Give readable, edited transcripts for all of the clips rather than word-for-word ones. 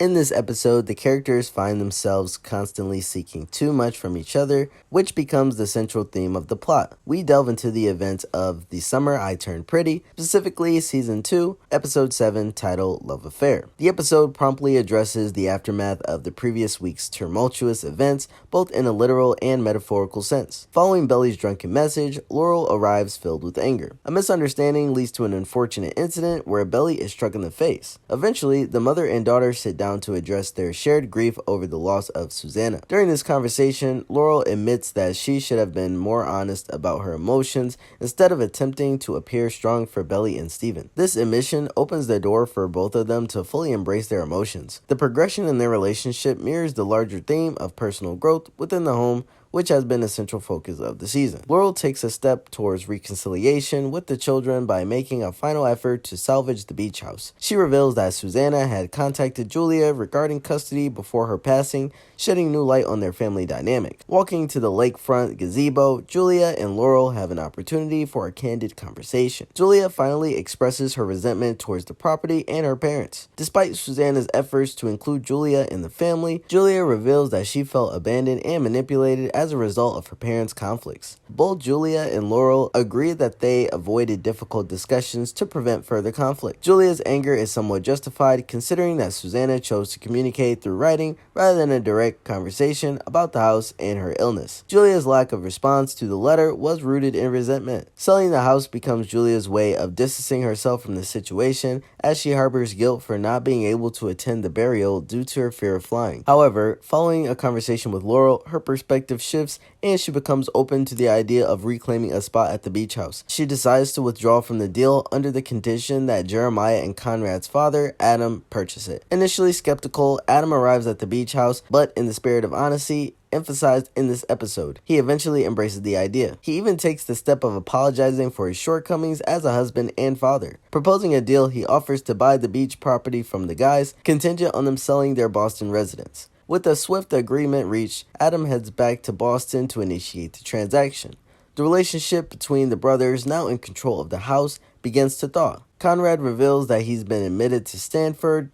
In this episode, the characters find themselves constantly seeking too much from each other, which becomes the central theme of the plot. We delve into the events of The Summer I Turned Pretty, specifically Season 2, Episode 7, titled Love Affair. The episode promptly addresses the aftermath of the previous week's tumultuous events, both in a literal and metaphorical sense. Following Belly's drunken message, Laurel arrives filled with anger. A misunderstanding leads to an unfortunate incident where Belly is struck in the face. Eventually, the mother and daughter sit down to address their shared grief over the loss of Susanna. During this conversation, Laurel admits that she should have been more honest about her emotions instead of attempting to appear strong for Belly and Steven. This admission opens the door for both of them to fully embrace their emotions. The progression in their relationship mirrors the larger theme of personal growth within the home, which has been a central focus of the season. Laurel takes a step towards reconciliation with the children by making a final effort to salvage the beach house. She reveals that Susanna had contacted Julia regarding custody before her passing, shedding new light on their family dynamic. Walking to the lakefront gazebo, Julia and Laurel have an opportunity for a candid conversation. Julia finally expresses her resentment towards the property and her parents. Despite Susanna's efforts to include Julia in the family, Julia reveals that she felt abandoned and manipulated as a result of her parents' conflicts. Both Julia and Laurel agree that they avoided difficult discussions to prevent further conflict. Julia's anger is somewhat justified considering that Susanna chose to communicate through writing rather than a direct conversation about the house and her illness. Julia's lack of response to the letter was rooted in resentment. Selling the house becomes Julia's way of distancing herself from the situation as she harbors guilt for not being able to attend the burial due to her fear of flying. However, following a conversation with Laurel, her perspective shifts and she becomes open to the idea of reclaiming a spot at the beach house. She decides to withdraw from the deal under the condition that Jeremiah and Conrad's father, Adam, purchase it. Initially skeptical, Adam arrives at the beach house, but in the spirit of honesty, emphasized in this episode, he eventually embraces the idea. He even takes the step of apologizing for his shortcomings as a husband and father. Proposing a deal, he offers to buy the beach property from the guys, contingent on them selling their Boston residence. With a swift agreement reached, Adam heads back to Boston to initiate the transaction. The relationship between the brothers, now in control of the house, begins to thaw. Conrad reveals that he's been admitted to Stanford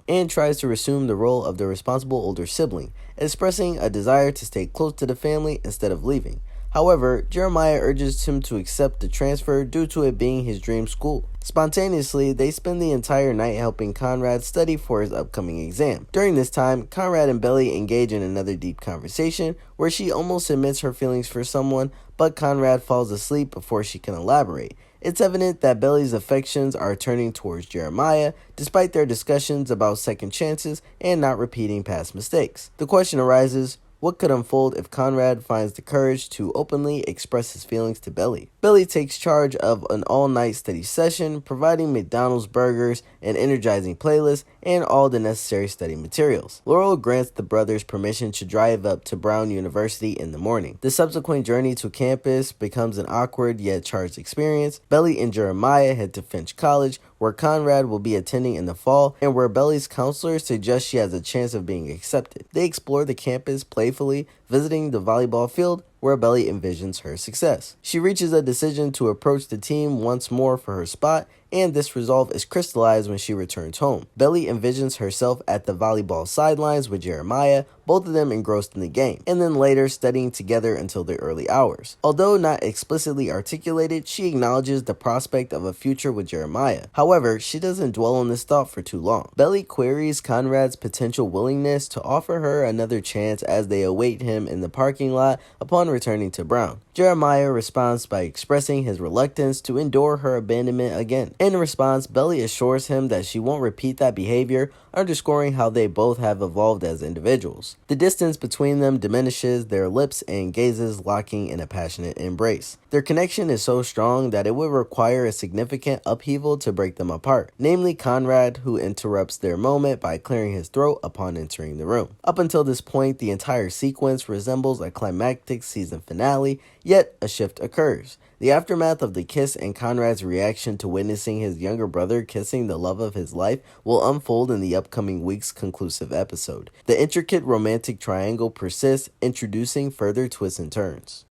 and tries to resume the role of the responsible older sibling, expressing a desire to stay close to the family instead of leaving. However, Jeremiah urges him to accept the transfer due to it being his dream school. Spontaneously, they spend the entire night helping Conrad study for his upcoming exam. During this time, Conrad and Belly engage in another deep conversation where she almost admits her feelings for someone, but Conrad falls asleep before she can elaborate. It's evident that Belly's affections are turning towards Jeremiah, despite their discussions about second chances and not repeating past mistakes. The question arises, what could unfold if Conrad finds the courage to openly express his feelings to Belly? Belly takes charge of an all-night study session, providing McDonald's burgers, an energizing playlist, and all the necessary study materials. Laurel grants the brothers permission to drive up to Brown University in the morning. The subsequent journey to campus becomes an awkward yet charged experience. Belly and Jeremiah head to Finch College, where Conrad will be attending in the fall, and where Belly's counselor suggests she has a chance of being accepted. They explore the campus playfully, visiting the volleyball field, where Belly envisions her success. She reaches a decision to approach the team once more for her spot, and this resolve is crystallized when she returns home. Belly envisions herself at the volleyball sidelines with Jeremiah, both of them engrossed in the game, and then later studying together until the early hours. Although not explicitly articulated, she acknowledges the prospect of a future with Jeremiah. However, she doesn't dwell on this thought for too long. Belly queries Conrad's potential willingness to offer her another chance as they await him in the parking lot upon returning to Brown. Jeremiah responds by expressing his reluctance to endure her abandonment again. In response, Belly assures him that she won't repeat that behavior, underscoring how they both have evolved as individuals. The distance between them diminishes, their lips and gazes locking in a passionate embrace. Their connection is so strong that it would require a significant upheaval to break them apart, namely Conrad, who interrupts their moment by clearing his throat upon entering the room. Up until this point, the entire sequence resembles a climactic season finale, yet a shift occurs. The aftermath of the kiss and Conrad's reaction to witnessing his younger brother kissing the love of his life will unfold in the upcoming week's conclusive episode. The intricate romantic triangle persists, introducing further twists and turns.